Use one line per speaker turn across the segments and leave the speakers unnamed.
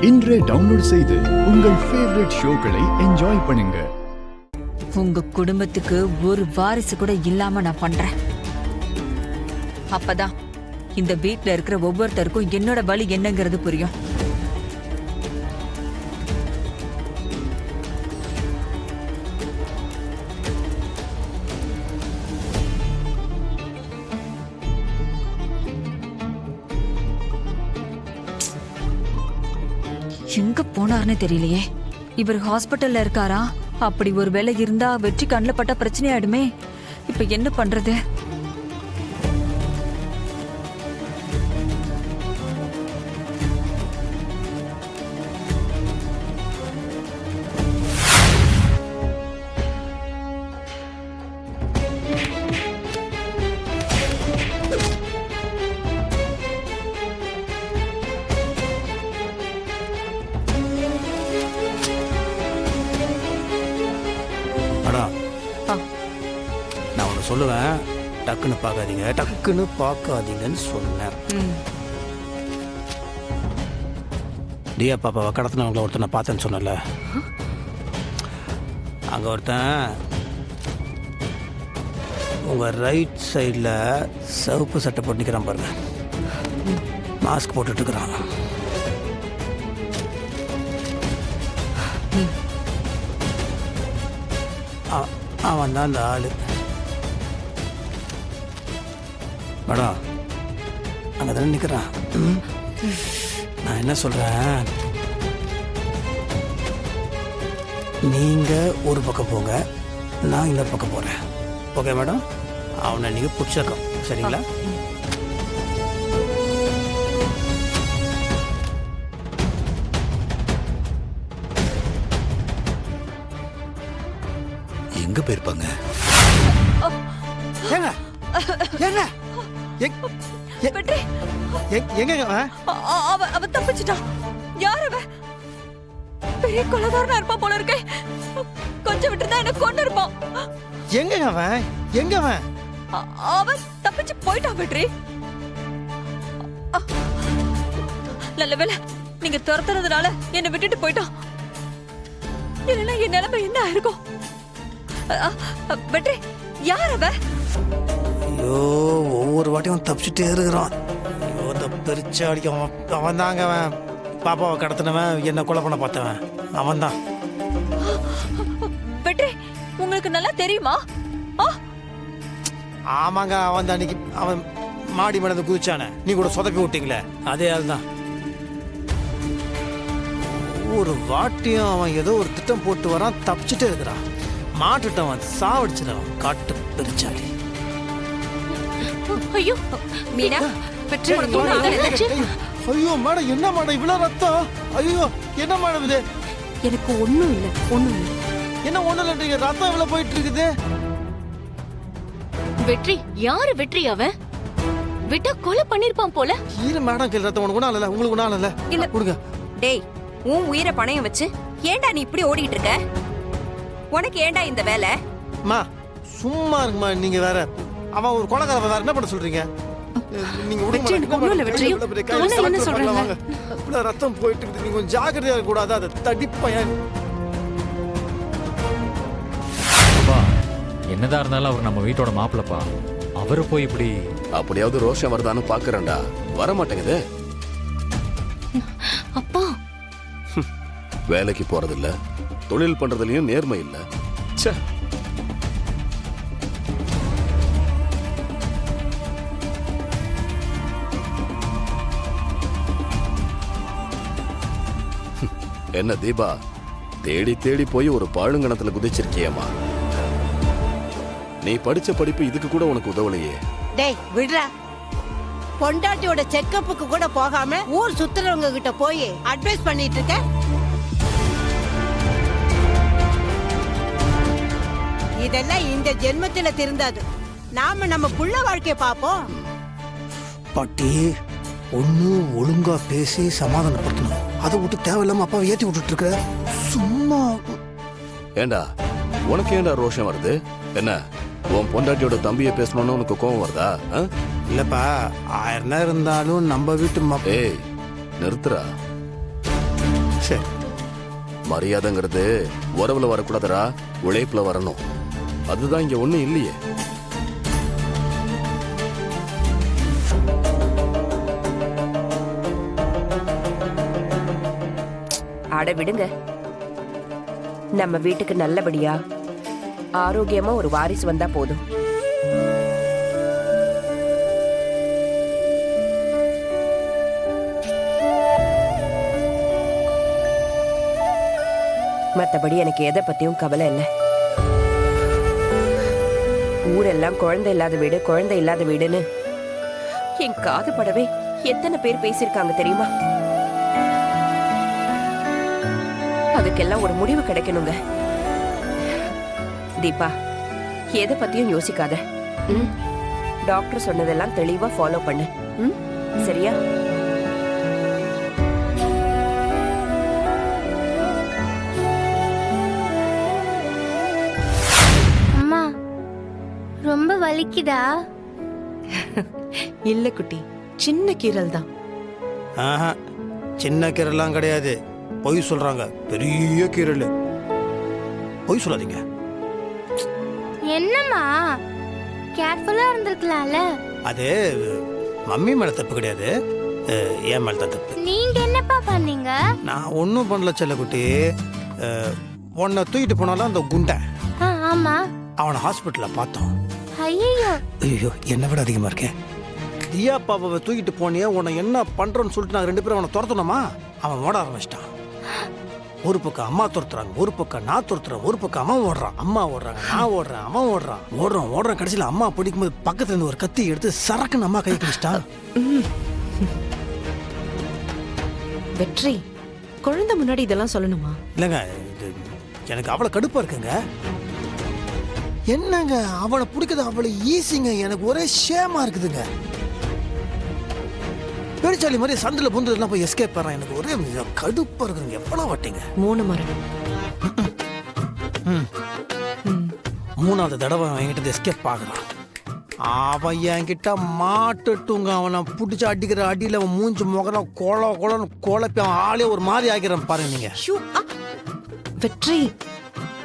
இன்றே டவுன்லோட் செய்து உங்கள் ஃபேவரட் ஷோக்களை என்ஜாய் பண்ணுங்க.
உங்க குடும்பத்துக்கு ஒரு வாரிசு கூட இல்லாம நான் பண்றேன். அப்பதான் இந்த வீட்ல இருக்கிற ஒவ்வொருத்தருக்கும் என்னோட வலி என்னங்கிறது புரியும். எங்க போனார்னு தெரியலையே. இவர் ஹாஸ்பிட்டல்ல இருக்காரா? அப்படி ஒரு வேலை இருந்தா வெற்றி கண்ணில் பட்ட பிரச்சனை ஆயிடுமே. இப்ப என்ன பண்றது?
நான் ஒன்று சொல்லுவேன், டக்குன்னு பார்க்காதீங்கன்னு சொன்னேன். டியா பாப்பாவை கடத்தினவங்கள ஒருத்தனை பார்த்தேன்னு சொன்னல, அங்கே ஒருத்தன் உங்கள் ரைட் சைடில் சிவப்பு சட்டை போட்டு நிற்கிறான் பாருங்க, மாஸ்க் போட்டுட்ருக்கிறான். அவன் தான் அந்த ஆளு. மேடம் அங்கே தானே நிற்கிறான். நான் என்ன சொல்கிறேன், நீங்கள் ஒரு பக்கம் போங்க, நான் இன்னொரு பக்கம் போகிறேன். Okay madam? அவனை நீங்கள் பிடிச்சிருக்கோம், சரிங்களா?
எங்க போயிருப்பாங்க?
அவ தப்பிச்சிட்டான். யார் அவ? பெரிய கொலைகாரனா இருப்பான் போல இருக்கே. கொஞ்சம் விட்டுதான் என்ன கொண்டு இருப்பான்.
எங்க அவன்?
அவன் தப்பிச்சு போயிட்டான் வெற்றி. நல்ல வேலை நீங்க துரத்துறதுனால என்னை விட்டுட்டு போயிட்டான். இல்லைன்னா என் நிலைமை என்ன ஆயிருக்கும்? வெற்றி, யார் அவ?
ஐயோ, ஒவ்வொரு வாட்டியும் தப்பிச்சுட்டே இருக்கிறான். ஐயோ, தப்பிச்சு அடிக்க அவன் தாங்க. அவன் பாப்பாவை கடத்தினவன், என்ன கொலை பண்ண பார்த்தவன் அவன் தான்.
வெற்றி, உங்களுக்கு நல்லா தெரியுமா?
ஆமாங்க, அவன் தான். அன்னைக்கு அவன் மாடி மேல குதிச்சானே, நீ கூட சொதப்பி விட்டீங்களே, அதே ஆள் தான். ஒவ்வொரு வாட்டியும் அவன் ஏதோ ஒரு திட்டம் போட்டு வரான், தப்பிச்சுட்டே இருக்கிறான். மாட்டுட்டவன் சாவடிச்சிடவன், காட்டு பெருச்சாளி.
ஐயோ மீனா, வெற்றி
ஐயோ மேடம், என்ன மேடம் இவ்வளவு ரத்தம்? ஐயோ, என்ன மேடம் இது?
எனக்கு ஒண்ணும் இல்ல.
என்ன ஒண்ணும் இல்லைன்றீங்க? ரத்தம் இவ்வளவு போயிட்டு இருக்குது.
வெற்றி, யாரு வெற்றி? அவன் விட்டா கொலை பண்ணிருப்பான் போல.
இரு மேடம், கேள் ரத்தம் உனக்கு இல்ல, உங்களுக்கு ஒண்ணும் இல்ல.
இல்ல
கொடுங்க.
டேய், உன் உயிரை பணையம் வச்சு ஏண்டா நீ இப்படி ஓடிட்டு இருக்க? உனக்கு ஏண்டா இந்த வேலை?
மா சும்மா இருக்குமா, நீங்க வேற. அவன் ஒரு கொலைகாரன், வேற என்ன பண்ண சொல்றீங்க? நீங்க ரத்தம் போயிட்டு இருக்குது, நீங்க கொஞ்சம் ஜாக்கிரதையா இருக்க கூடாது? அதை தடிப்பயன்.
என்னதான் இருந்தாலும் அவர் நம்ம வீட்டோட மாப்பிளப்பா. அவரு போய் இப்படி
அப்படியாவது ரோஷம் வருதான்னு பாக்குறேன்டா, வர மாட்டேங்குது.
அப்பா
வேலைக்கு போறதில்ல, தொழில் பண்றதுலயும் நேர்மை இல்ல. ச்சே, என்ன தீபா, தேடி தேடி போய் ஒரு பாழுங்கணத்துல குதிச்சிருக்கியம்மா. நீ படிச்ச படிப்பு இதுக்கு கூட உனக்கு உதவலையே.
டேய் விடுறா, பொண்டாட்டியோட செக்கப்புக்கு கூட போகாம ஊர் சுத்துறவங்க கிட்ட போய் அட்வைஸ் பண்ணிட்டு இருக்க. இதெல்லாம் இந்த ஜென்மத்துல திருந்தாது. நாம நம்ம புள்ள வாழ்க்கைய பாப்போம்.
பாட்டி, ஒண்ணு ஒழுங்கா பேசி சமாதானப்படுத்தணும். அதை விட்டு தேவையில்லாம அப்பாவை ஏத்தி விட்டுட்டு இருக்க. சும்மா
ஏண்டா, உனக்கு ஏண்டா ரோஷம் வருது? என்ன, உன் பொண்டாட்டியோட தம்பியை பேசணும்னு உனக்கு கோவம் வருதா?
இல்லப்பா, 1000 இருந்தாலும் நம்ம வீட்டு
ஏய் நிறுத்துறா.
சரி.
மரியாதைங்கிறது உறவுல வரக்கூடாதரா, உழைப்புல வரணும். அதுதான் இங்க ஒண்ணும் இல்லையே.
அட விடுங்க. நம்ம வீட்டுக்கு நல்லபடியா ஆரோக்கியமா ஒரு வாரிசு வந்தா போதும். மத்தபடி எனக்கு எதை பத்தியும் கவலை இல்லை. ஊரெல்லாம் குழந்தை இல்லாத வீடு, குழந்தை இல்லாத வீடுன்னு என் காது படவே எத்தனை பேர் பேசியிருக்காங்க தெரியுமா? அதுக்கெல்லாம் ஒரு முடிவு கிடைக்கணுங்க. தீபா, எதை பத்தியும் யோசிக்காத. டாக்டர் சொன்னதெல்லாம் தெளிவா ஃபாலோ பண்ணு. சரியா?
அம்மா, ரொம்ப வலிக்குதா?
இல்ல குட்டி, சின்ன கீரல் தான்.
ஆஹா, சின்ன கீரல்லாம் கிடையாது. பொய் சொல்றாங்க, பெரிய கீரல். பொய் சொல்லாதீங்க.
என்னம்மா, கேர்ஃபுல்லா இருந்திருக்கலாம்ல.
அது மம்மி மேல தப்பு கிடையாது, என் மேல தான் தப்பு.
நீங்க என்னப்பா பண்ணீங்க?
நான் ஒன்றும் பண்ணல செல்லக்குட்டி. உன்னை தூக்கிட்டு போனாலும் அந்த குண்டை,
ஆமா,
அவனை ஹாஸ்பிட்டலில் பார்த்தோம்.
ஐயோ,
ஐயோ, என்னை விட அதிகமாக இருக்கேன். தியா பாப்பாவை தூக்கிட்டு போனியே, உன்னை என்ன பண்ணுறோன்னு சொல்லிட்டு நாங்கள் 2 பேரும் அவனை துரத்தணுமா? அவன் ஓட ஆரம்பிச்சிட்டான். ஒரு பக்கம் அம்மா துரத்துறாங்க, ஒரு பக்கம் நான் துரத்துறேன், ஒரு பக்கம் அம்மா ஓடுறான். அம்மா ஓடுறாங்க, நான் ஓடுறேன், அவன் ஓடுறான். ஓடுறான். கடைசியில் அம்மா பிடிக்கும்போது பக்கத்துல இருந்து ஒரு கத்தி எடுத்து சரக்குன்னு அம்மா கை கிழிச்சிட்டான்.
வெற்றி, குழந்தை முன்னாடி இதெல்லாம் சொல்லணுமா?
இல்லைங்க, இது எனக்கு அவ்வளோ கடுப்பாக இருக்குங்க. என்னங்க, அவனை பிடிக்கிறது அவ்வளோ ஈஸிங்க. எனக்கு ஒரே ஷேமா இருக்குதுங்க. பெருச்சாலி மாதிரி சந்தில் புந்ததுலாம் போய் எஸ்கேப் பண்ணுறான். எனக்கு ஒரே கடுப்பாக இருக்குதுங்க. எவ்வளோ வட்டிங்க?
3 முறை.
3வது தடவை அவன் என்கிட்ட எஸ்கேப் ஆகுறான். அவன் என்கிட்ட மாட்டுட்டுங்க. அவனை பிடிச்சி அடிக்கிற அடியில் அவன் மூஞ்சி முகர கொலன்னு குழப்பி அவன் ஆளே ஒரு மாதிரி ஆகிறான் பாருங்க நீங்க.
வெற்றி,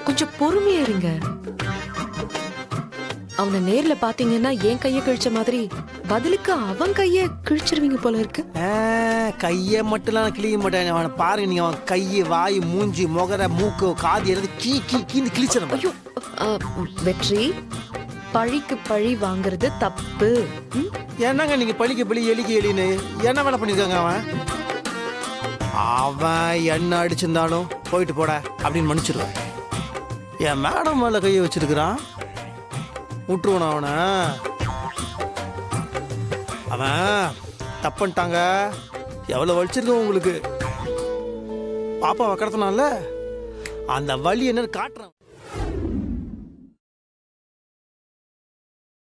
கொஞ்சம் பொறுமையா இருங்க. அவனை நேர்ல பாத்தீங்கன்னா என் கைய கிழிச்ச மாதிரி பதிலுக்கு அவன் கைய கிழிச்சிருவீங்க போல இருக்கு.
கையை மட்டும் கிழிக்க மாட்டேன். அவனை பாருங்க நீங்க. அவன் கையை, வாய், மூஞ்சி, முகர, மூக்கு, காது எடுத்து கீந்து கிழிச்சிடும்.
ஐயோ வெற்றி, பழிக்கு பழி வாங்குறது தப்பு.
என்னங்க நீங்க பழிக்கு பழி, எலிக்கு எலின்னு என்ன வேலை பண்ணிருக்காங்க? அவன் என்ன அடிச்சிருந்தாலும் போயிட்டு போட அப்படின்னு மன்னிச்சிருவேன். என் மேடம் மேல கையை வச்சிருக்கிறான், விட்டுருவன அவனை. அவன் தப்புன்ட்டாங்க. எவ்வளவு வலிச்சிருக்கோம் உங்களுக்கு. பாப்பாவை கடத்தினால அந்த வலி என்னன்னு காட்டுறான்.